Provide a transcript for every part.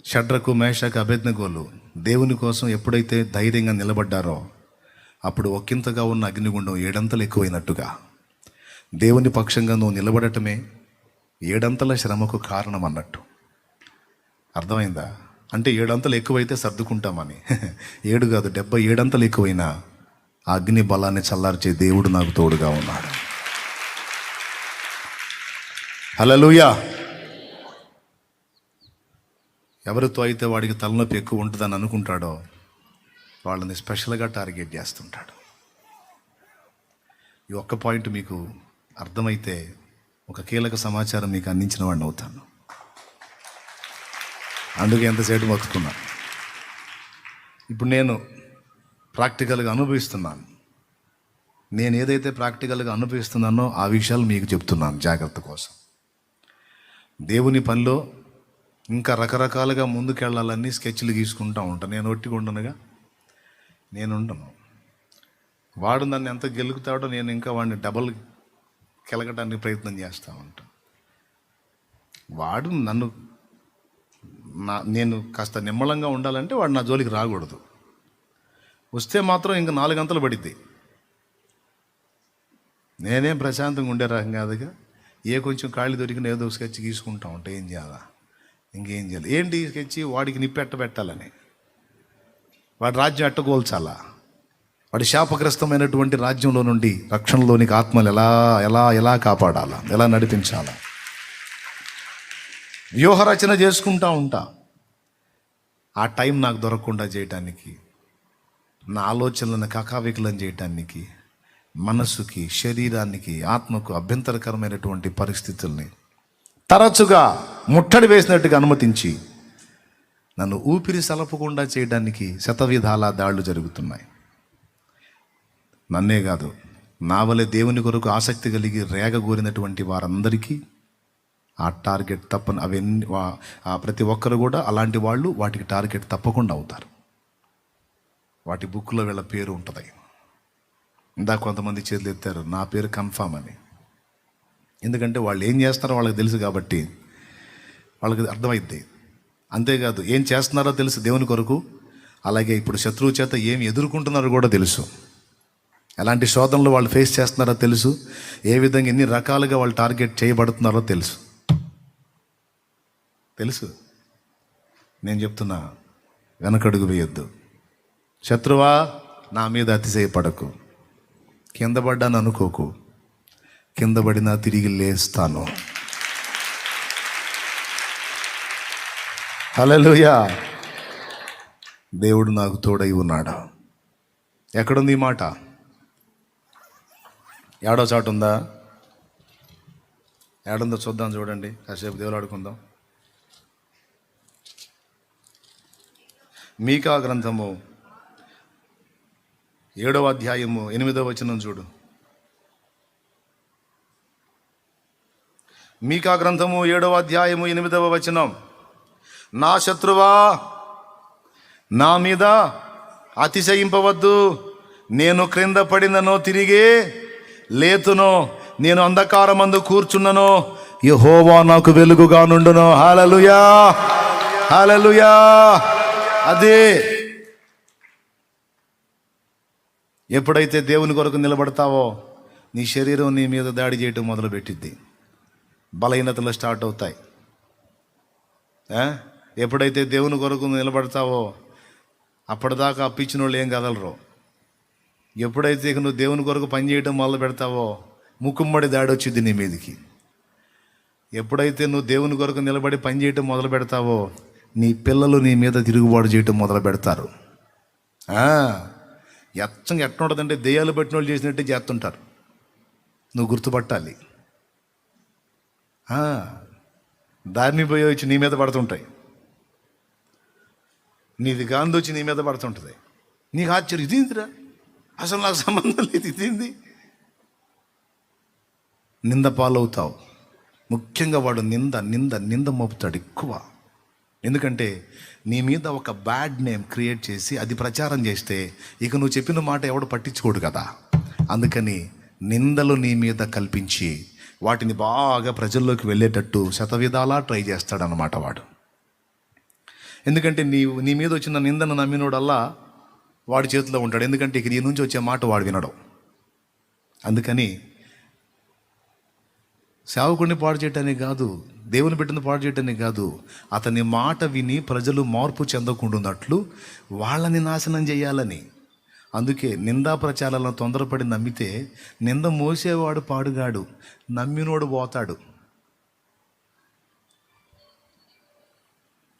షడ్రకు మేషకు అబేద్నెగోలు దేవుని కోసం ఎప్పుడైతే ధైర్యంగా నిలబడ్డారో అప్పుడు ఒకంతగా ఉన్న అగ్నిగుండం ఏడంతలు ఎక్కువైనట్టుగా దేవుని పక్షంగా నువ్వు నిలబడటమే ఏడంతల శ్రమకు కారణం అన్నట్టు. అర్థమైందా? అంటే 7 అంతలు ఎక్కువైతే సర్దుకుంటామని. 7 కాదు, 77 అంతలు ఎక్కువైనా ఆ అగ్ని బలాన్ని చల్లార్చే దేవుడు నాకు తోడుగా ఉన్నాడు. హల్లెలూయా. ఎవరితో అయితే వాడికి తలనొప్పి ఎక్కువ ఉంటుందని అనుకుంటాడో వాళ్ళని స్పెషల్గా టార్గెట్ చేస్తుంటాడు. ఈ ఒక్క పాయింట్ మీకు అర్థమైతే ఒక కీలక సమాచారం మీకు అందించిన వాడిని అవుతాను. అందుకే ఎంతసేపు మొత్తుకున్నా. ఇప్పుడు నేను ప్రాక్టికల్గా అనుభవిస్తున్నాను. నేను ఏదైతే ప్రాక్టికల్గా అనుభవిస్తున్నానో ఆ విషయాలు మీకు చెప్తున్నాను జాగ్రత్త కోసం. దేవుని పనిలో ఇంకా రకరకాలుగా ముందుకెళ్ళాలని స్కెచ్లు గీసుకుంటూ ఉంటాను. నేను ఒట్టిగా ఉండనుగా, నేను ఉండను. వాడు నన్ను ఎంత గెలుగుతాడో నేను ఇంకా వాడిని డబల్ కెలగడానికి ప్రయత్నం చేస్తూ ఉంటాను. వాడు నన్ను నేను కాస్త నిమ్మలంగా ఉండాలంటే వాడు నా జోలికి రాకూడదు. వస్తే మాత్రం ఇంకా 4 గంటలు పడిద్ది. నేనేం ప్రశాంతంగా ఉండే రకం కాదుగా. కొంచెం ఖాళీ దొరికిన ఏదో స్కెచ్ గీసుకుంటా ఉంటా. ఏం చేయాలా, ఇంకేం చేయాలి, ఏంటి స్కెచ్? వాడికి నిప్పెట్టబెట్టాలని, వాడి రాజ్యం ఎట్టగోల్చాలా, వాడి శాపగ్రస్తమైనటువంటి రాజ్యంలో నుండి రక్షణలోనికి ఆత్మలు ఎలా ఎలా ఎలా కాపాడాలా, ఎలా నడిపించాలా, వ్యూహరచన చేసుకుంటా ఉంటా. ఆ టైం నాకు దొరకకుండా చేయటానికి, నా ఆలోచనలను కకావికలం చేయటానికి, మనస్సుకి, శరీరానికి, ఆత్మకు అభ్యంతరకరమైనటువంటి పరిస్థితుల్ని తరచుగా ముట్టడి వేసినట్టుగా అనుమతించి నన్ను ఊపిరి సలపకుండా చేయడానికి శతవిధాల దాడులు జరుగుతున్నాయి. నన్నే కాదు, నా వలె దేవుని కొరకు ఆసక్తి కలిగి రేగగోరినటువంటి వారందరికీ ఆ టార్గెట్ తప్పని అవన్నీ ప్రతి ఒక్కరు కూడా అలాంటి వాళ్ళు వాటికి టార్గెట్ తప్పకుండా అవుతారు. వాటి బుక్లో వీళ్ళ పేరు ఉంటుంది. ఇందాక కొంతమంది చేతులు ఎత్తారు, నా పేరు కన్ఫామ్ అని. ఎందుకంటే వాళ్ళు ఏం చేస్తారో వాళ్ళకి తెలుసు కాబట్టి వాళ్ళకి అర్థమైద్ది. అంతేకాదు, ఏం చేస్తున్నారో తెలుసు దేవుని కొరకు. అలాగే ఇప్పుడు శత్రువు చేత ఏం ఎదుర్కొంటున్నారో కూడా తెలుసు. ఎలాంటి శోధనలు వాళ్ళు ఫేస్ చేస్తున్నారో తెలుసు. ఏ విధంగా ఎన్ని రకాలుగా వాళ్ళు టార్గెట్ చేయబడుతున్నారో తెలుసు. నేను చెప్తున్నా, వెనకడుగు వేయొద్దు. శత్రువా, నా మీద అతిశయపడకు. కింద పడ్డాను అనుకోకు, కింద పడినా తిరిగి లేస్తాను. హల్లెలూయా. దేవుడు నాకు తోడై ఉన్నాడు. ఎక్కడుంది ఈ మాట? ఏడో చాటు ఉందా? ఏడుందో చూద్దాం. చూడండి, కాసేపు దేవుడు ఆడుకుందాం. మీకా గ్రంథము 7వ అధ్యాయము 8వ వచనం చూడు. మీకా గ్రంథము 7వ అధ్యాయము 8వ వచనం. నా శత్రువా, నా మీద అతిశయింపవద్దు. నేను క్రింద పడినను తిరిగి లేతును, నేను అంధకారమందు కూర్చున్నను, యెహోవా నాకు వెలుగుగా నుండును. హల్లెలూయా, హల్లెలూయా. అదే ఎప్పుడైతే దేవుని కొరకు నిలబడతావో నీ శరీరం నీ మీద దాడి చేయటం మొదలుపెట్టిద్ది. బలహీనతలు స్టార్ట్ అవుతాయి. ఎప్పుడైతే దేవుని కొరకు నిలబడతావో అప్పటిదాకా అప్పించిన వాళ్ళు ఏం కదలరు. ఎప్పుడైతే నువ్వు దేవుని కొరకు పని చేయడం మొదలు పెడతావో ముక్కుమ్మడి దాడి వచ్చింది నీ మీదకి. ఎప్పుడైతే నువ్వు దేవుని కొరకు నిలబడి పని చేయటం మొదలు పెడతావో నీ పిల్లలు నీ మీద తిరుగుబాటు చేయటం మొదలు పెడతారు. ఎట్లా ఉంటుందంటే దెయ్యాలు పట్టిన వాళ్ళు చేసినట్టే చేస్తుంటారు. నువ్వు గుర్తుపట్టాలి. దారిని పోయి వచ్చి నీ మీద పడుతుంటాయి. నీది గాంధీ వచ్చి నీ మీద పడుతుంటుంది. నీకు ఆశ్చర్యం, ఇదేందిరా, అసలు నాకు సంబంధం లేదు, ఇదేంది. నింద పాలవుతావు. ముఖ్యంగా వాడు నింద నింద నింద మోపుతాడు ఎక్కువ. ఎందుకంటే నీ మీద ఒక బ్యాడ్ నేమ్ క్రియేట్ చేసి అది ప్రచారం చేస్తే ఇక నువ్వు చెప్పిన మాట ఎవడు పట్టించుకోడు కదా. అందుకని నిందలు నీ మీద కల్పించి వాటిని బాగా ప్రజల్లోకి వెళ్ళేటట్టు శతవిధాలా ట్రై చేస్తాడనమాట వాడు. ఎందుకంటే నీ మీద వచ్చిన నిందను నమ్మినోడల్లా వాడి చేతిలో ఉంటాడు. ఎందుకంటే ఇక నీ నుంచి వచ్చే మాట వాడు వినడం. అందుకని సేవకుడిని పాడు చేయటానికి కాదు, దేవుని బిడ్డను పాడు చేయటానికి కాదు, అతని మాట విని ప్రజలు మార్పు చెందకుండాన్నట్లు వాళ్ళని నాశనం చేయాలని. అందుకే నిందా ప్రచారాలను తొందరపడి నమ్మితే నింద మోసేవాడు పాడుగాడు, నమ్మినోడు పోతాడు.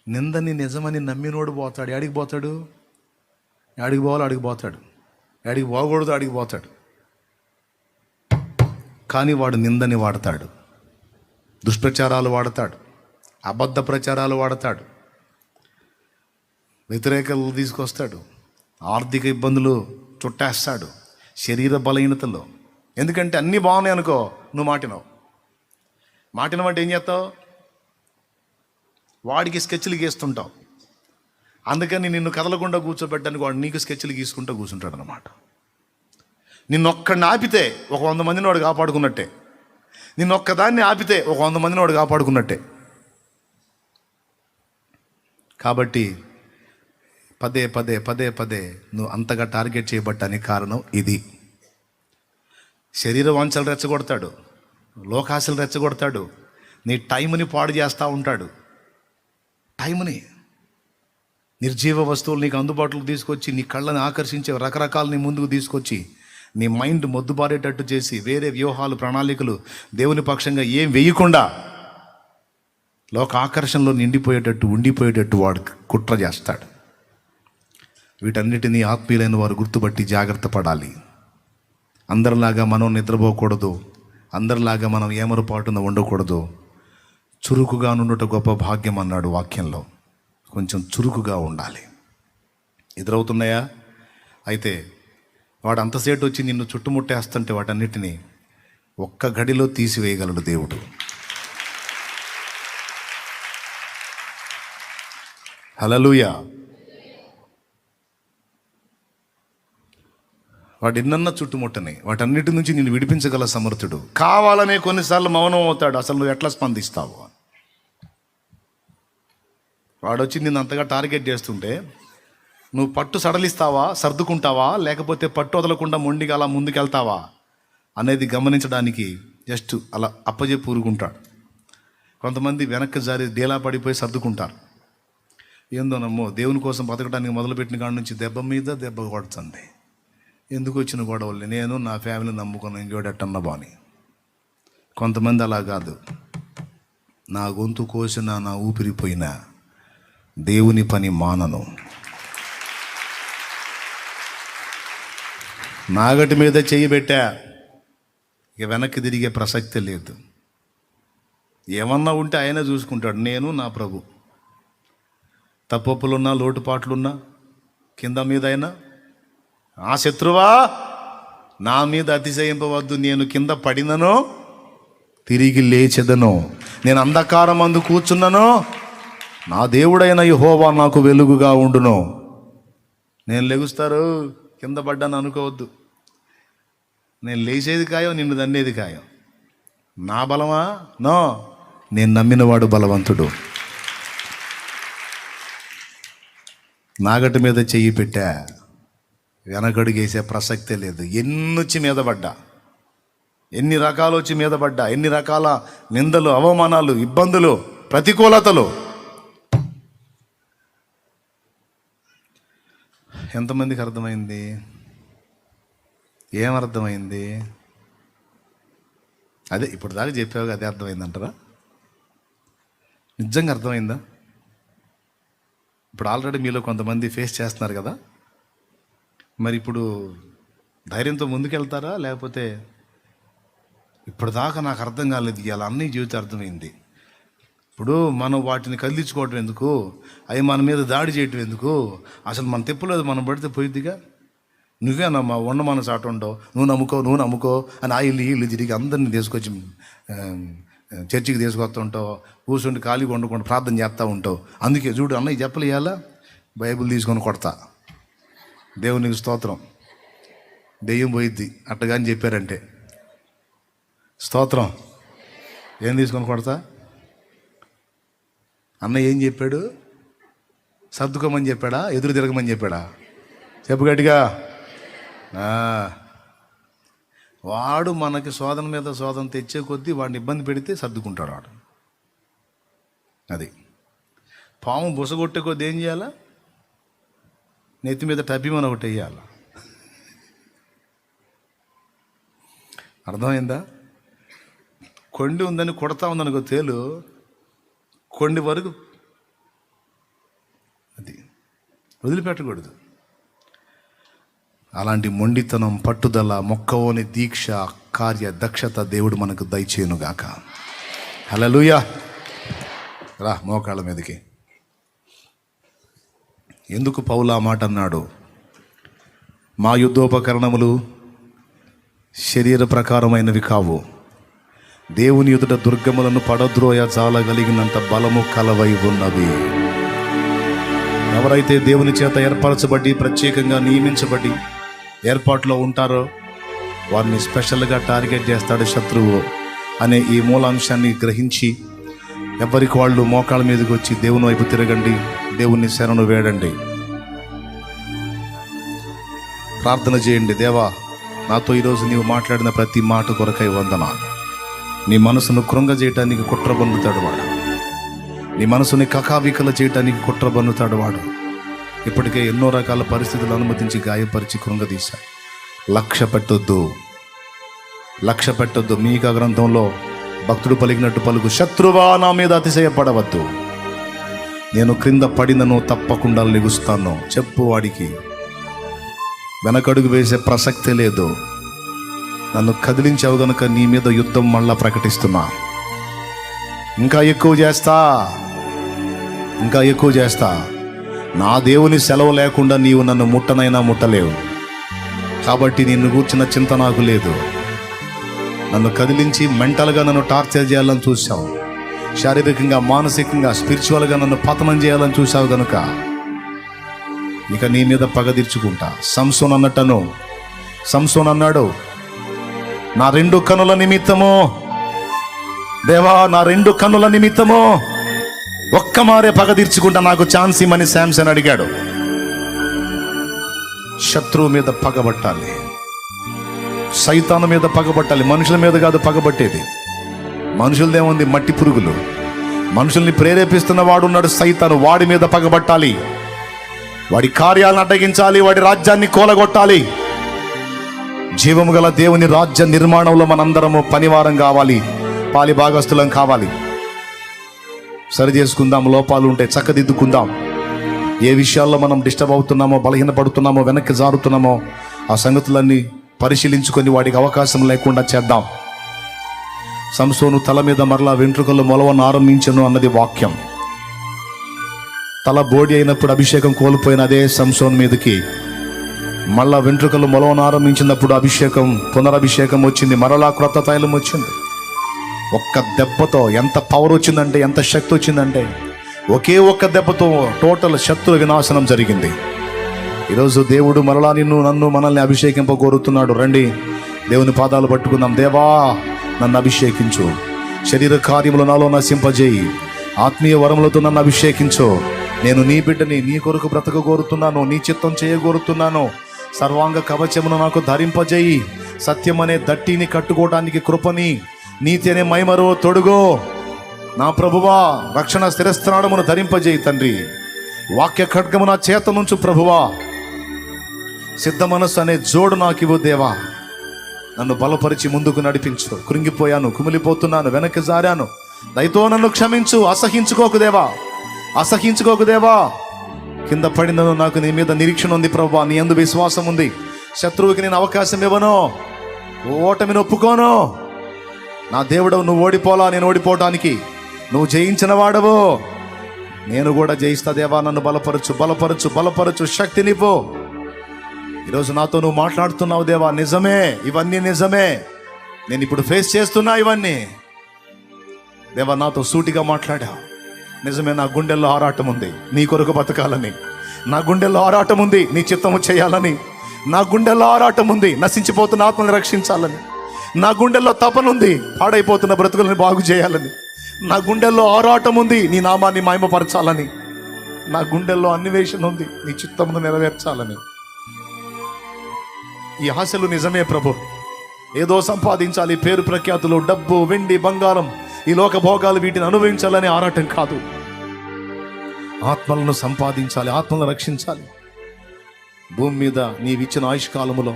నిందని నిజమని నమ్మినోడు పోతాడు. యాడికి పోతాడు? యాడికి పోవాలో అడిగి పోతాడు, యాడికి పోకూడదు అడిగి పోతాడు. కానీ వాడు నిందని వాడతాడు, దుష్ప్రచారాలు వాడతాడు, అబద్ధ ప్రచారాలు వాడతాడు, వ్యతిరేకలు తీసుకొస్తాడు, ఆర్థిక ఇబ్బందులు చుట్టేస్తాడు, శరీర బలహీనతలో. ఎందుకంటే అన్నీ బాగున్నాయి అనుకో, నువ్వు మాటినవంటే ఏం చేస్తావు? వాడికి స్కెచ్లు గీస్తుంటావు. అందుకని నిన్ను కదలకుండా కూర్చోబెట్టడానికి వాడు నీకు స్కెచ్లు గీసుకుంటూ కూర్చుంటాడు అన్నమాట. నిన్నొక్కడిని ఆపితే ఒక 100 మందిని వాడు కాపాడుకున్నట్టే. నిన్నొక్కదాన్ని ఆపితే ఒక 100 మందిని వాడు కాపాడుకున్నట్టే. కాబట్టి పదే పదే పదే పదే నువ్వు అంతగా టార్గెట్ చేయబట్టానికి కారణం ఇది. శరీర వాంఛలు రెచ్చగొడతాడు, లోకాశలు రెచ్చగొడతాడు, నీ టైంని పాడు చేస్తూ ఉంటాడు. టైంని, నిర్జీవ వస్తువులు నీకు అందుబాటులోకి తీసుకొచ్చి నీ కళ్ళని ఆకర్షించే రకరకాలు నీ ముందుకు తీసుకొచ్చి నీ మైండ్ మొద్దుబారేటట్టు చేసి వేరే వ్యూహాలు ప్రణాళికలు దేవుని పక్షంగా ఏం వేయకుండా లోక ఆకర్షణలో ఉండిపోయేటట్టు వాడు కుట్ర చేస్తాడు. వీటన్నిటినీ ఆత్మీయులైన వారు గుర్తుపట్టి జాగ్రత్త పడాలి. అందరిలాగా మనం నిద్రపోకూడదు, అందరిలాగా మనం ఏమరపాటున ఉండకూడదు. చురుకుగా నుండుట గొప్ప భాగ్యం అన్నాడు వాక్యంలో. కొంచెం చురుకుగా ఉండాలి. ఎదురవుతున్నాయా? అయితే వాడు అంతసేటు వచ్చి నిన్ను చుట్టుముట్టేస్తుంటే వాటన్నిటినీ ఒక్క గడిలో తీసివేయగలడు దేవుడు. హల్లెలూయా. వాడు ఎన్నన్నా చుట్టుముట్టని వాటన్నిటి నుంచి నిన్ను విడిపించగల సమర్థుడు. కావాలనే కొన్నిసార్లు మౌనం అవుతాడు. అసలు నువ్వు ఎట్లా స్పందిస్తావు? వాడు వచ్చి నిన్ను అంతగా టార్గెట్ చేస్తుంటే నువ్వు పట్టు సడలిస్తావా, సర్దుకుంటావా, లేకపోతే పట్టు వదలకుండా మొండిగా అలా ముందుకెళ్తావా అనేది గమనించడానికి జస్ట్ అలా అప్పజెప్పి ఊరుకుంటాడు. కొంతమంది వెనక్కి జారి డేలా పడిపోయి సర్దుకుంటారు. ఏందోనమ్మో, దేవుని కోసం బతకడానికి మొదలుపెట్టిన కాడ నుంచి దెబ్బ మీద దెబ్బ కొడుతుంది. ఎందుకు వచ్చిన గొడవల్ని, నేను నా ఫ్యామిలీ నమ్ముకున్నాను, ఇంకోటన్నా బాని. కొంతమంది అలా కాదు, నా గొంతు కోసినా నా ఊపిరిపోయినా దేవుని పని మానను, నాగటి మీద చెయ్యి పెట్టా, ఇక వెనక్కి తిరిగే ప్రసక్తి లేదు. ఏమన్నా ఉంటే ఆయన చూసుకుంటాడు. నేను నా ప్రభు. తప్పొప్పులున్నా లోటుపాట్లున్నా కింద మీద అయినా, ఆ శత్రువా నా మీద అతిశయింపవద్దు, నేను కింద పడినను తిరిగి లేచెదను, నేను అంధకారం అందు కూర్చున్నను, నా దేవుడైన యెహోవా నాకు వెలుగుగా ఉండును. నేను లెగుస్తారు కింద పడ్డాను అనుకోవద్దు. నేను లేచేది ఖాయం, నిన్ను దన్నేది ఖాయం. నా బలమా? నో, నేను నమ్మినవాడు బలవంతుడు. నాగటి మీద చెయ్యి పెట్టా, వెనకడుగేసే ప్రసక్తే లేదు. ఎన్నొచ్చి మీద పడ్డా, ఎన్ని రకాలు వచ్చి మీద పడ్డా, ఎన్ని రకాల నిందలు, అవమానాలు, ఇబ్బందులు, ప్రతికూలతలు. ఎంతమందికి అర్థమైంది? ఏమర్థమైంది? అదే ఇప్పుడు దాకా చెప్పావు, అదే అర్థమైందంటారా? నిజంగా అర్థమైందా? ఇప్పుడు ఆల్రెడీ మీలో కొంతమంది ఫేస్ చేస్తున్నారు కదా. మరి ఇప్పుడు ధైర్యంతో ముందుకెళ్తారా, లేకపోతే ఇప్పటిదాకా నాకు అర్థం కాలేదు, ఇలా అన్నీ జీవితం అర్థమైంది, ఇప్పుడు మనం వాటిని కదిలించుకోవటం ఎందుకు, అవి మన మీద దాడి చేయటం ఎందుకు, అసలు మన తెప్పులేదు, మనం పడితే పోయిద్దిగా, నువ్వేనమ్మా ఉన్న మనసు ఆట ఉండవు, నువ్వు నమ్ముకో అని ఆ ఇల్లు తిరిగి అందరినీ తీసుకొచ్చి చర్చికి తీసుకొస్తుంటావు, కూర్చుండి ఖాళీగా ఉండకుండా ప్రార్థన చేస్తూ ఉంటావు. అందుకే చూడు అన్నయ్య చెప్పలేయాలా, బైబిల్ తీసుకొని కొడతా, దేవునికి స్తోత్రం, దెయ్యం పోయిద్ది అట్టగాని చెప్పారంటే స్తోత్రం. ఏం తీసుకొని కొడతా? అన్న ఏం చెప్పాడు? సర్దుకోమని చెప్పాడా, ఎదురు తిరగమని చెప్పాడా? చెప్పు గట్టిగా. వాడు మనకి శోధన మీద శోధన తెచ్చే కొద్దీ వాడిని ఇబ్బంది పెడితే సర్దుకుంటాడు వాడు. అది పాము బుసగొట్టే కొద్దీ ఏం చేయాలా? నెత్తి మీద టబ్బిమని ఒకటి వేయాలి. అర్థమైందా? కొండి ఉందని కొడతా ఉందనుకో తేలు, కొండి వరకు అది వదిలిపెట్టకూడదు. అలాంటి మొండితనం, పట్టుదల, మొక్కవోని దీక్ష, కార్య దక్షత దేవుడు మనకు దయచేయునుగాక. హల్లెలూయా. రా మోకాళ్ళ మీదకి. ఎందుకు పౌలు ఆ మాట అన్నాడు? మా యుద్ధోపకరణములు శరీర ప్రకారమైనవి కావు, దేవుని ఎదుట దుర్గములను పడద్రోయ జాలగలిగినంత బలము కలవై ఉన్నవి. ఎవరైతే దేవుని చేత ఏర్పరచబడి, ప్రత్యేకంగా నియమించబడి ఏర్పాటులో ఉంటారో వారిని స్పెషల్గా టార్గెట్ చేస్తాడు శత్రువు అనే ఈ మూలాంశాన్ని గ్రహించి ఎవరికి వాళ్ళు మోకాళ్ళ మీదకి వచ్చి దేవుని వైపు తిరగండి, దేవుని శరణు వేడండి, ప్రార్థన చేయండి. దేవా, నాతో ఈరోజు నీవు మాట్లాడిన ప్రతి మాట కొరకై వందనాలు. నీ మనసును కృంగజేయటానికి కుట్ర బన్నుతాడు వాడు, నీ మనసుని కకావికల చేయటానికి కుట్ర బన్నుతాడు వాడు. ఇప్పటికే ఎన్నో రకాల పరిస్థితులు అనుమతించి గాయపరిచి కృంగదీశాడు. లక్ష్య పెట్టొద్దు. మీకా గ్రంథంలో భక్తుడు పలికినట్టు పలుకు, శత్రువా నా మీద అతిశయపడవద్దు, నేను క్రింద పడినను తప్పకుండా లెగుస్తాను. చెప్పు వాడికి, వెనకడుగు వేసే ప్రసక్తే లేదు. నన్ను కదిలించావు గనుక నీ మీద యుద్ధం మళ్ళా ప్రకటిస్తున్నా. ఇంకా ఎక్కువ చేస్తా. నా దేవుని సెలవు లేకుండా నీవు నన్ను ముట్టనైనా ముట్టలేవు. కాబట్టి నిన్ను గూర్చిన చింత నాకు లేదు. నన్ను కదిలించి మెంటల్గా నన్ను టార్చర్ చేయాలని చూసావు, శారీరకంగా, మానసికంగా, స్పిరిచువల్గా నన్ను పతనం చేయాలని చూసావు గనుక ఇక నీ మీద పగ తీర్చుకుంటా. సంసోన్ అన్నాడు, నా 2 కనుల నిమిత్తము దేవా, నా 2 కనుల నిమిత్తము ఒక్క మారే పగ తీర్చుకుంటా, నాకు ఛాన్స్ ఇమ్మని శాంసన్ అడిగాడు. శత్రువు మీద పగబట్టాలి, సైతాను మీద పగబట్టాలి. మనుషుల మీద కాదు పగబట్టేది. మనుషులదేముంది? మట్టి పురుగులు. మనుషుల్ని ప్రేరేపిస్తున్న వాడు ఉన్నాడు సైతాను, వాడి మీద పగబట్టాలి, వాడి కార్యాలను అడ్డగించాలి, వాడి రాజ్యాన్ని కూలగొట్టాలి. జీవము గల దేవుని రాజ్య నిర్మాణంలో మనందరము పనివారం కావాలి, పాలి భాగస్థులం కావాలి. సరి చేసుకుందాం, లోపాలు ఉంటే చక్కదిద్దుకుందాం. ఏ విషయాల్లో మనం డిస్టర్బ్ అవుతున్నామో, బలహీనపడుతున్నామో, వెనక్కి జారుతున్నామో ఆ సంగతులన్నీ పరిశీలించుకొని వాడికి అవకాశం లేకుండా చేద్దాం. సంసోను తల మీద మరలా వెంట్రుకలు మొలవను ఆరంభించను అన్నది వాక్యం. తల బోడి అయినప్పుడు అభిషేకం కోల్పోయిన అదే సంసోను మీదకి మళ్ళా వెంట్రుకలు మొలవను ఆరంభించినప్పుడు పునరభిషేకం వచ్చింది, మరలా క్రొత్త తైలం వచ్చింది. ఒక్క దెబ్బతో ఎంత పవర్ వచ్చిందంటే, ఎంత శక్తి వచ్చిందంటే, ఒకే ఒక్క దెబ్బతో టోటల్ శత్రు వినాశనం జరిగింది. ఈరోజు దేవుడు మరలా నన్ను మనల్ని అభిషేకింప కోరుతున్నాడు. రండి, దేవుని పాదాలు పట్టుకుందాం. దేవా, నన్ను అభిషేకించు, శరీర కార్యములు నాలో నశింపజేయి, ఆత్మీయ వరములతో నన్ను అభిషేకించు. నేను నీ బిడ్డని, నీ కొరకు బ్రతక కోరుతున్నాను, నీ చిత్తం చేయగోరుతున్నాను. సర్వాంగ కవచమును నాకు ధరింపజేయి, సత్యం అనే దట్టిని కట్టుకోవడానికి కృపని, నీతి అనే మైమరో తొడుగో. నా ప్రభువా, రక్షణ స్థిరస్త్రాణమును ధరింపజేయి తండ్రి. వాక్య ఖడ్గము నా చేత నుంచు ప్రభువా. సిద్ధ మనస్సు అనే జోడు నాకు ఇవ్వు దేవా. నన్ను బలపరిచి ముందుకు నడిపించు. కృంగిపోయాను, కుమిలిపోతున్నాను, వెనక్కి జారాను, దయతో నన్ను క్షమించు. అసహించుకోకు దేవా. కింద పడినను నాకు నీ మీద నిరీక్షణ ఉంది ప్రభువా, నీ యందు విశ్వాసం ఉంది. శత్రువుకి నేను అవకాశం ఇవ్వను, ఓటమిని ఒప్పుకోను. నా దేవుడవు, నువ్వు ఓడిపోలా నేను ఓడిపోవటానికి. నువ్వు జయించిన వాడవు, నేను కూడా జయిస్తా దేవా. నన్ను బలపరచు, శక్తినివ్వు. ఈరోజు నాతో నువ్వు మాట్లాడుతున్నావు దేవా, నిజమే, ఇవన్నీ నిజమే. నేను ఇప్పుడు ఫేస్ చేస్తున్నా ఇవన్నీ. దేవా, నాతో సూటిగా మాట్లాడావు. నిజమే, నా గుండెల్లో ఆరాటం ఉంది నీ కొరకు బతకాలని. నా గుండెల్లో ఆరాటం ఉంది నీ చిత్తము చేయాలని. నా గుండెల్లో ఆరాటం ఉంది నశించిపోతున్న ఆత్మని రక్షించాలని. నా గుండెల్లో తపనుంది పాడైపోతున్న బ్రతుకులను బాగు చేయాలని. నా గుండెల్లో ఆరాటం ఉంది నీ నామాన్ని మహిమపరచాలని. నా గుండెల్లో అన్వేషణ ఉంది, నీ చిత్తమును నెరవేర్చాలని. ఈ ఆశలు నిజమే ప్రభు. ఏదో సంపాదించాలి, పేరు ప్రఖ్యాతులు, డబ్బు, వెండి, బంగారం, ఈ లోక భోగాలు, వీటిని అనుభవించాలని ఆరాటం కాదు. ఆత్మలను సంపాదించాలి, ఆత్మలను రక్షించాలి. భూమి మీద నీవిచ్చిన ఆయుష్కాలములో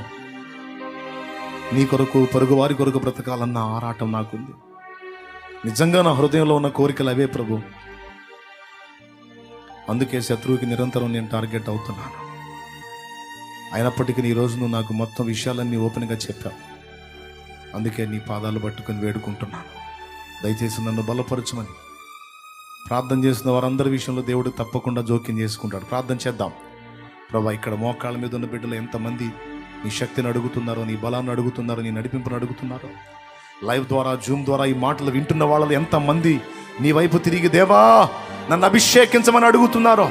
నీ కొరకు, పొరుగు వారి కొరకు బ్రతకాలన్న ఆరాటం నాకుంది. నిజంగా నా హృదయంలో ఉన్న కోరికలు అవే ప్రభు. అందుకే శత్రువుకి నిరంతరం నేను టార్గెట్ అవుతున్నాను. అయినప్పటికీ ఈ రోజు నువ్వు నాకు మొత్తం విషయాలన్నీ ఓపెన్గా చెప్పావు. అందుకే నీ పాదాలు పట్టుకొని వేడుకుంటున్నాను. దయచేసి నన్ను బలపరచమని. ప్రార్థన చేసిన వారందరి విషయంలో దేవుడు తప్పకుండా జోక్యం చేసుకుంటాడు. ప్రార్థన చేద్దాం. ప్రభా, ఇక్కడ మోకాళ్ళ మీద ఉన్న బిడ్డలు ఎంతమంది నీ శక్తిని అడుగుతున్నారో, నీ బలాన్ని అడుగుతున్నారో, నీ నడిపింపును అడుగుతున్నారో, లైవ్ ద్వారా, జూమ్ ద్వారా ఈ మాటలు వింటున్న వాళ్ళు ఎంతమంది నీ వైపు తిరిగి దేవా నన్ను అభిషేకించమని అడుగుతున్నారో,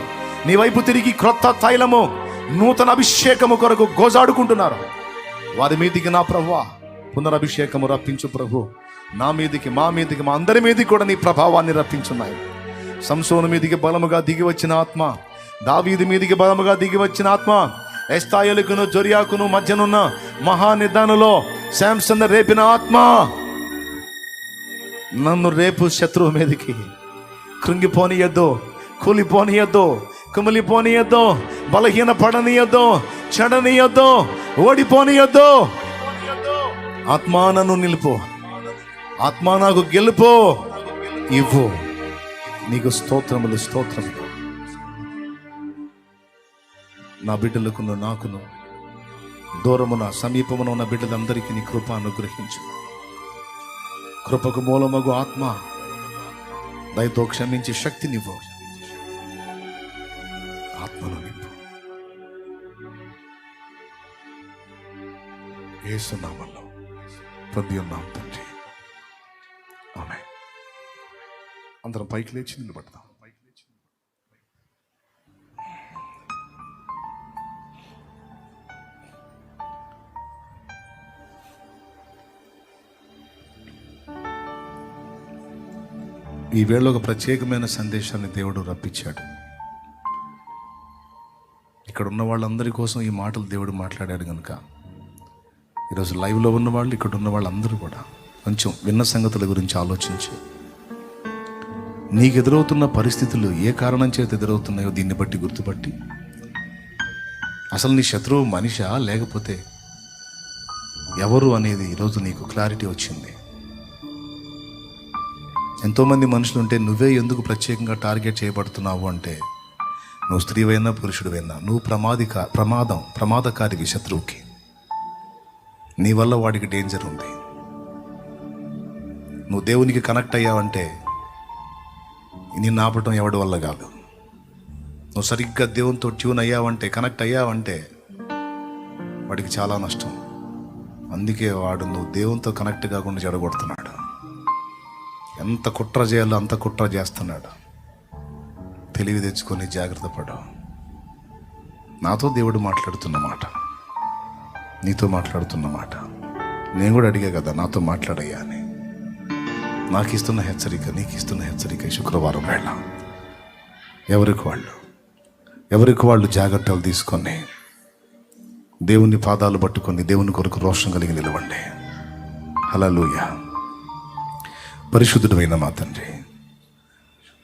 నీ వైపు తిరిగి క్రొత్త తైలము, నూతన అభిషేకము కొరకు గోజాడుకుంటున్నారు. వారి మీదికి నా ప్రభువా పునరభిషేకము రప్పించు ప్రభు. నా మీదికి, మా మీదికి, మా అందరి మీదికి కూడా నీ ప్రభావాన్ని రప్పించున్నాయి. సంసోను మీదికి బలముగా దిగి వచ్చిన ఆత్మ, దావీదు మీదికి బలముగా దిగి వచ్చిన ఆత్మ, ఎస్తాయలుకును జొరియాకును మధ్యనున్న మహానిదానులో శాంసన్ రేపిన ఆత్మ నన్ను రేపు శత్రువు మీదికి కృంగిపోనియద్దు, కూలిపోనియద్దు, కుమిలిపోనియద్దు, బలహీన పడనీయద్దు, చెడనీయద్దు, ఓడిపోనియద్దు. ఆత్మా నన్ను నిలుపు, ఆత్మా నాకు గెలుపు ఇవ్వు. నీకు స్తోత్రములు, స్తోత్రములు. నా బిడ్డలకును, నాకును, దూరమున సమీపమున ఉన్న బిడ్డలందరికీ నీ కృప అనుగ్రహించు. కృపకు మూలమగు ఆత్మ దయతో క్షమించి శక్తినివ్వు. ఆత్మను నింపు. యేసు నామములో పొంది ఉన్నాం తండ్రి. ఆమేన్. అందరం పైకి లేచి నిలబడతాం. ఈ వేళ ఒక ప్రత్యేకమైన సందేశాన్ని దేవుడు రప్పించాడు. ఇక్కడ ఉన్న వాళ్ళందరి కోసం ఈ మాటలు దేవుడు మాట్లాడాడు కనుక ఈరోజు లైవ్లో ఉన్న వాళ్ళు, ఇక్కడ ఉన్న వాళ్ళందరూ కూడా కొంచెం విన్న సంగతుల గురించి ఆలోచించి, నీకు ఎదురవుతున్న పరిస్థితులు ఏ కారణం చేత ఎదురవుతున్నాయో దీన్ని బట్టి గుర్తుపట్టి, అసలు నీ శత్రువు మనిషా లేకపోతే ఎవరు అనేది ఈరోజు నీకు క్లారిటీ వచ్చింది. ఎంతోమంది మనుషులు ఉంటే నువ్వే ఎందుకు ప్రత్యేకంగా టార్గెట్ చేయబడుతున్నావు అంటే, నువ్వు స్త్రీవైనా పురుషుడివైనా నువ్వు ప్రమాదకారికి శత్రువుకి. నీ వల్ల వాడికి డేంజర్ ఉంది. నువ్వు దేవునికి కనెక్ట్ అయ్యావంటే నిన్ను ఆపటం ఎవడి వల్ల కాదు. నువ్వు సరిగ్గా దేవునితో ట్యూన్ అయ్యావంటే, కనెక్ట్ అయ్యావంటే వాడికి చాలా నష్టం. అందుకే వాడు నువ్వు దేవునితో కనెక్ట్ కాకుండా చెడగొడుతున్నాడు. ఎంత కుట్ర చేయాలో అంత కుట్ర చేస్తున్నాడు. తెలివి తెచ్చుకొని జాగ్రత్త పడు. నాతో దేవుడు మాట్లాడుతున్న మాట, నీతో మాట్లాడుతున్న మాట. నేను కూడా అడిగా కదా నాతో మాట్లాడయ్యా అని. నాకు ఇస్తున్న హెచ్చరిక, నీకు ఇస్తున్న హెచ్చరిక శుక్రవారం వేళ ఎవరికి వాళ్ళు జాగ్రత్తలు తీసుకొని దేవుని పాదాలు పట్టుకొని దేవుని కొరకు రోషం కలిగి నిలవండి. హల్లెలూయా. పరిశుద్ధుడైన మా తండ్రి,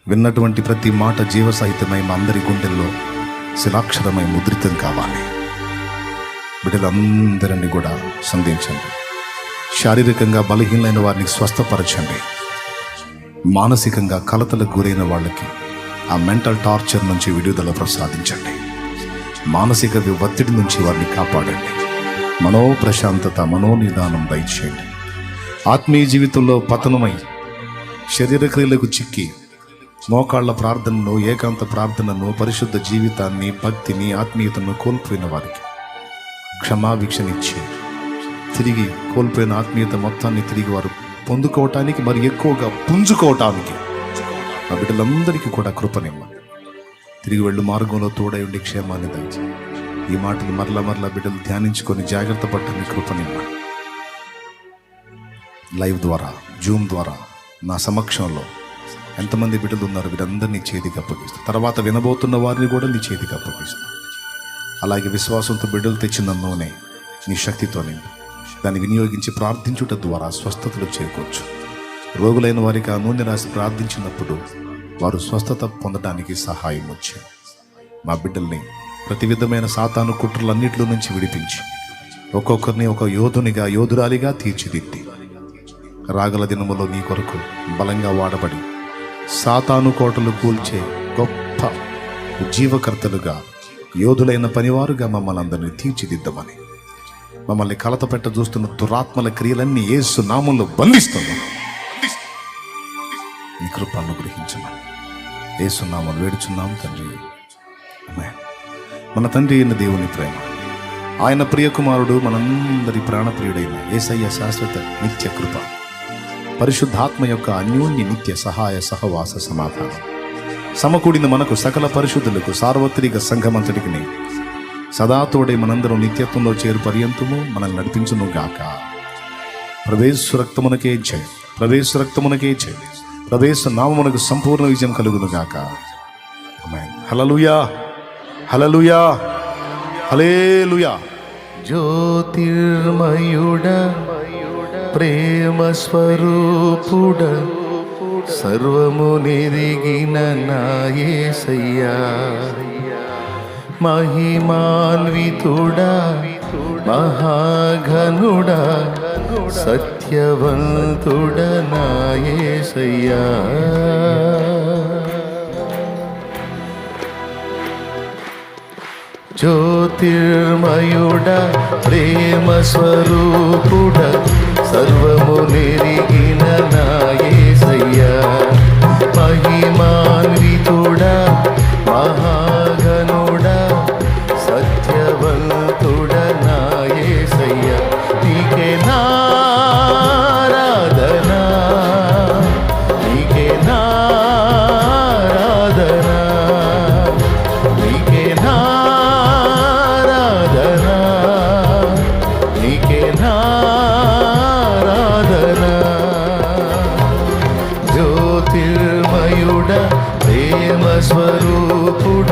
విన్నటువంటి ప్రతి మాట జీవసాహిత్యమై మా అందరి గుండెల్లో శిలాక్షరమై ముద్రితం కావాలి. బిడ్డలందరినీ కూడా సంధించండి. శారీరకంగా బలహీనమైన వారిని స్వస్థపరచండి. మానసికంగా కలతలకు గురైన వాళ్ళకి ఆ మెంటల్ టార్చర్ నుంచి విడుదల ప్రసాదించండి. మానసిక ఒత్తిడి నుంచి వారిని కాపాడండి. మనోప్రశాంతత, మనోనిదానం దయచేయండి. ఆత్మీయ జీవితంలో పతనమై శరీర క్రియలకు చిక్కి మోకాళ్ళ ప్రార్థనను, ఏకాంత ప్రార్థనను, పరిశుద్ధ జీవితాన్ని, భక్తిని, ఆత్మీయతను కోల్పోయిన వారికి క్షమాభిక్షనిచ్చి తిరిగి కోల్పోయిన ఆత్మీయత మొత్తాన్ని తిరిగి వారు పొందుకోవటానికి, మరి ఎక్కువగా పుంజుకోవటానికి ఆ బిడ్డలందరికీ కూడా కృపనివ్వండి. తిరిగి వెళ్ళు మార్గంలో తోడై ఉండి క్షేమాన్ని దయచి ఈ మాటలు మరలా బిడ్డలు ధ్యానించుకొని జాగ్రత్త పట్టని కృపనివ్వండి. లైవ్ ద్వారా, జూమ్ ద్వారా నా సమక్షంలో ఎంతమంది బిడ్డలు ఉన్నారు, వీరందరినీ చేతికి అప్పగిస్తాను. తర్వాత వినబోతున్న వారిని కూడా నీ చేతికి అప్పగిస్తాను. అలాగే విశ్వాసంతో బిడ్డలు తెచ్చిన నూనె నీ శక్తితో నింపు. దాన్ని వినియోగించి ప్రార్థించుట ద్వారా స్వస్థతలు చేకూర్చు. రోగులైన వారికి ఆ నూనె రాసి ప్రార్థించినప్పుడు వారు స్వస్థత పొందడానికి సహాయం వచ్చాయి. మా బిడ్డల్ని ప్రతి విధమైన సాతాను కుట్రలన్నిటిలో నుంచి విడిపించి ఒక్కొక్కరిని ఒక యోధునిగా యోధురాలిగా తీర్చిదిద్ది రాగల దినములో నీ కొరకు బలంగా వాడబడి సాతాను కోటలు కూల్చే గొప్ప జీవకర్తలుగా యోధులైన పనివారుగా మమ్మల్ని అందరినీ తీర్చిదిద్దమని, మమ్మల్ని కలత పెట్ట చూస్తున్న దురాత్మల క్రియలన్నీ యేసు నామంలో బంధిస్తున్నాం. నీ కృప అనుగ్రహించమని యేసు నామములో వేడుచున్నాం తండ్రి. ఆమేన్. మన తండ్రి అయిన దేవుని ప్రేమ, ఆయన ప్రియకుమారుడు మనందరి ప్రాణప్రియుడైన యేసయ్య శాశ్వత నిత్య కృప, పరిశుద్ధాత్మ యొక్క అన్యోన్య నిత్య సహాయ సహవాస సమాధానం సమకూడిన మనకు సకల పరిశుద్ధులకు సార్వత్రిక సంఘమంతటికి సదాతోడే మనందరం నిత్యత్వంలో చేరు పర్యంతము మనల్ని నడిపించును గాక. ప్రవేశ రక్తమునకే జయ, ప్రవేశ రక్తమునకే జయ, ప్రవేశ నామమునకు సంపూర్ణ విజయం కలుగును గాక. ఆమేన్. హల్లెలూయా, హల్లెలూయా, హల్లెలూయా. జ్యోతిర్మయుడ ప్రేమ స్వరూపుడ సర్వము నెరిగిన నా యేసయ్యా, మహిమాన్వితుడా మహాఘనుడా సత్యవంతుడ నా యేసయ్యా. జ్యోతిర్మయుడ ప్రేమ స్వరూపుడ సర్వము నెరిగిన నా యేసయ్యా, మహిమాన్వితుడ మహాగణుడ సత్యవంతుడ నా యేసయ్యా. నీకే నారాధనా, నీకే నారాధనా, నీకే నారాధనా, నీకే నారాధనా. జ్యోతిర్మయుడ ప్రేమ స్వరూపుడ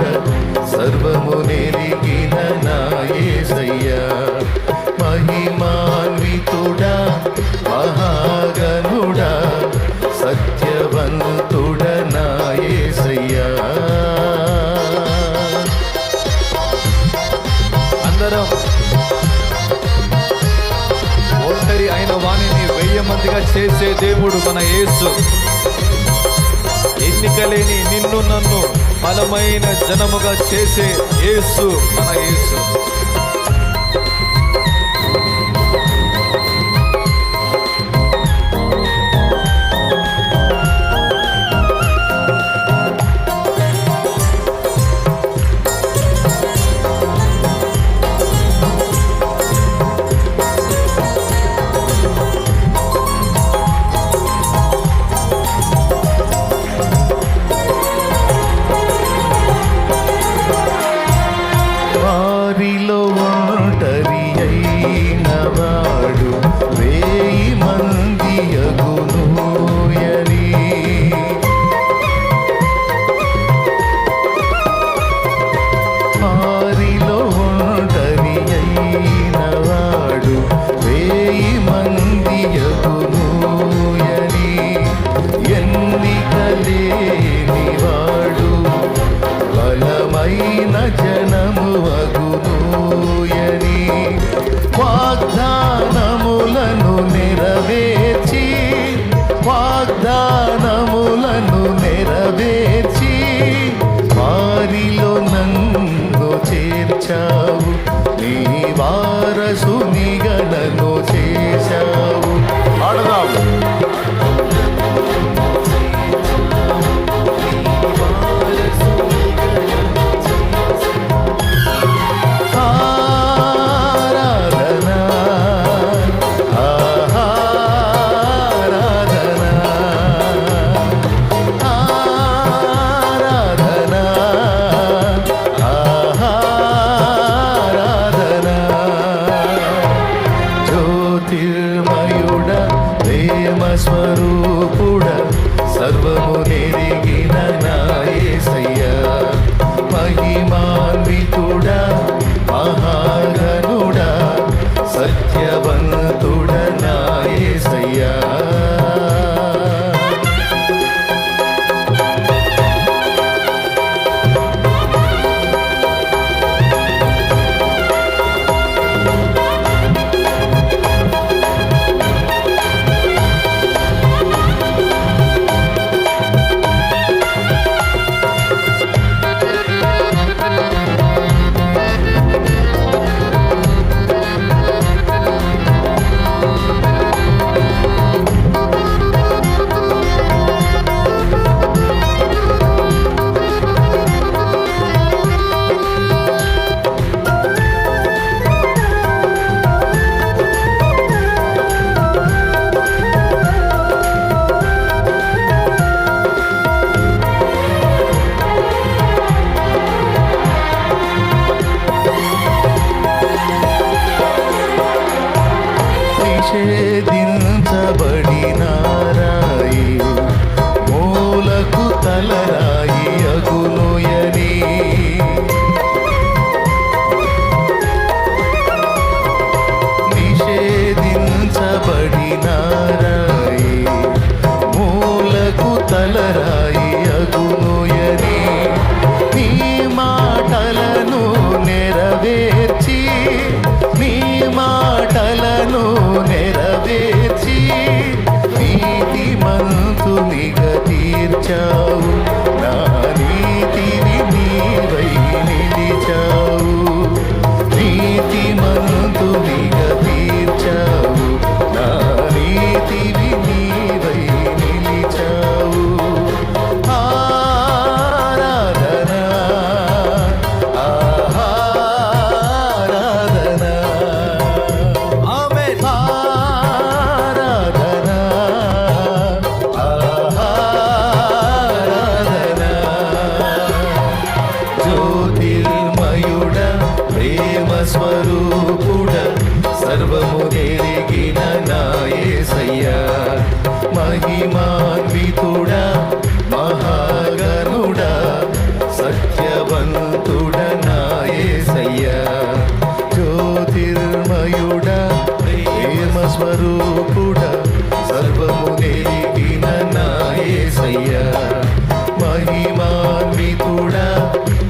సర్వము నెరిగిన నా యేసయ్యా, మహిమాన్వితుడా మహాగణుడా సత్యవంతుడ నా యేసయ్యా. అందరం ఒంటరి అయిన వాణిని 1000 మందిగా చేసే దేవుడు మన యేసు. ఎన్నికలేని నిన్ను నన్ను బలమైన జనముగా చేసే యేసు మన యేసు. వారిలో ఒంటరి అయిన వాడు 1000 మంది అగునూయని, వారిలో ఒంటరి అయిన వాడు 1000 మంది అగునూయని, ఎన్నికలేని వాడు బలమైన జనము అగునూయని, వాగ్దానములను నెరవేర్చి వాగ్దానములను నెరవేర్చి వారిలో నన్ను చేర్చావు, నీ వారసునిగా నన్ను చేశావు. ఆడదాము.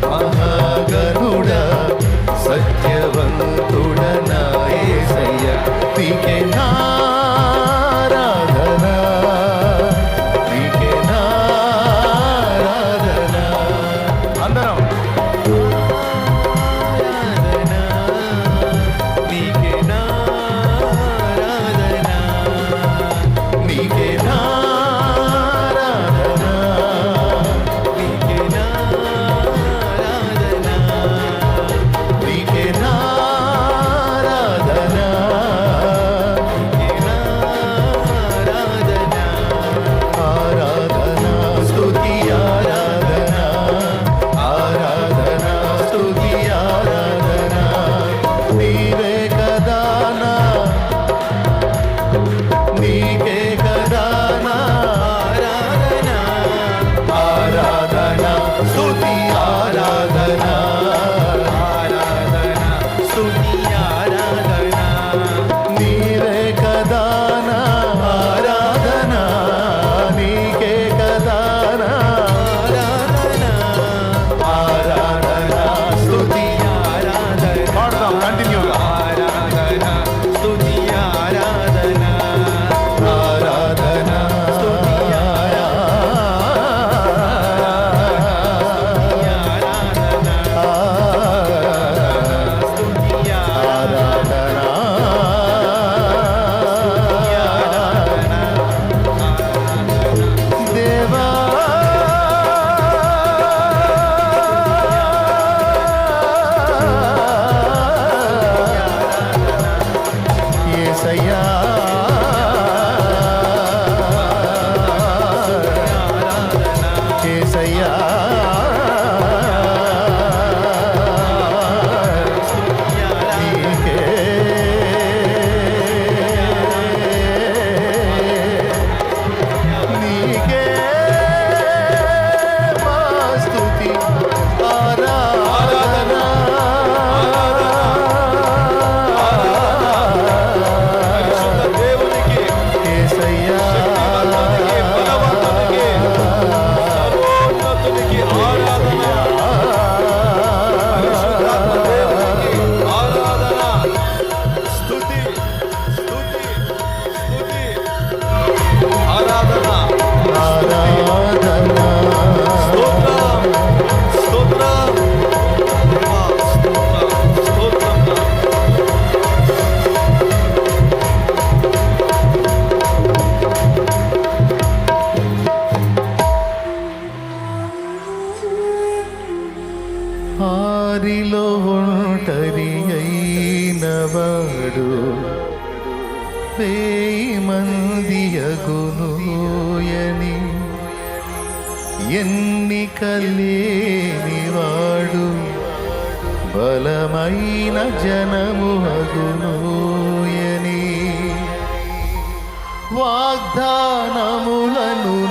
మహాగణుడా సత్యవంతుడా నా యేసయ్యా నీకే నారాధన నీకే నారాధన అందరం నీకే నారాధన నీకే నారాధన నీకే నారాధన నీకే నారాధన నీకే నారాధన ఆరాధన స్తుతి ఆరాధన ఆరాధన స్తుతి ఆరాధన నీవే కదానా నీకే కదానా ఆరాధన ఆరాధన స్తుతి ఆరాధన ఆరాధన స్తుతి ఆరాధన నీవే కదానా ఆరాధన నీకే కదానా ఆరాధన ఆరాధన స్తుతి ఆరాధన పాడదాం కంటిన్యూగా ఆరాధన స్తుతి ఆరాధన ఆరాధన స్తుతి దేవా యేసయ్యా యేసయ్యా నీకే నీకే మా స్తుతి ఆరాధన పరిశుద్ధ దేవునికి, యేసయ్యా శక్తివంతునికి, బలవంతునికి, సర్వోన్నతునికి ఆరాధన. పరిశుద్ధాత్మ దేవునికి ఆరాధన. స్తుతి స్తుతి స్తుతి ఆరాధన. ఆరాధన స్తోత్రం స్తోత్రం దేవా, స్తోత్రం స్తోత్రం. ఆరిలో ఒంటరి అయినవాడు వేయి మంది అగునూయని ఎన్నిక లేనివాడు బలమైన జనము అగునూయని వాగ్దానములను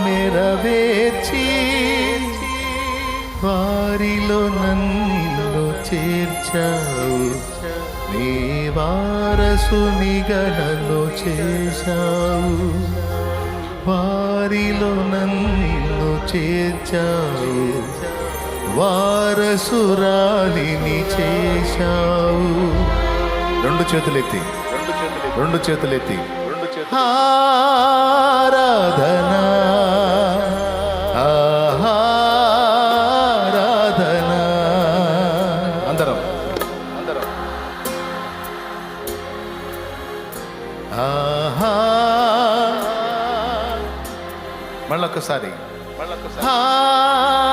నెరవేర్చి వారిలో నన్ను చేర్చావు నీ వారసునిగా నన్ను చేశావు వారిలో నన్ను చేర్చావు వారసురాలిని చేశావు రెండు చేతులెత్తి ఆరాధన ఆరాధన అందరం ఆహా మళ్ళొక్కసారి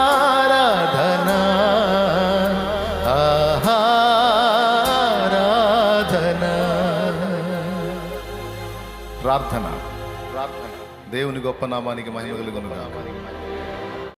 ఆరాధన ఆరాధన ప్రార్థన దేవుని గొప్ప నామానికి మహిమ కలుగును గాక.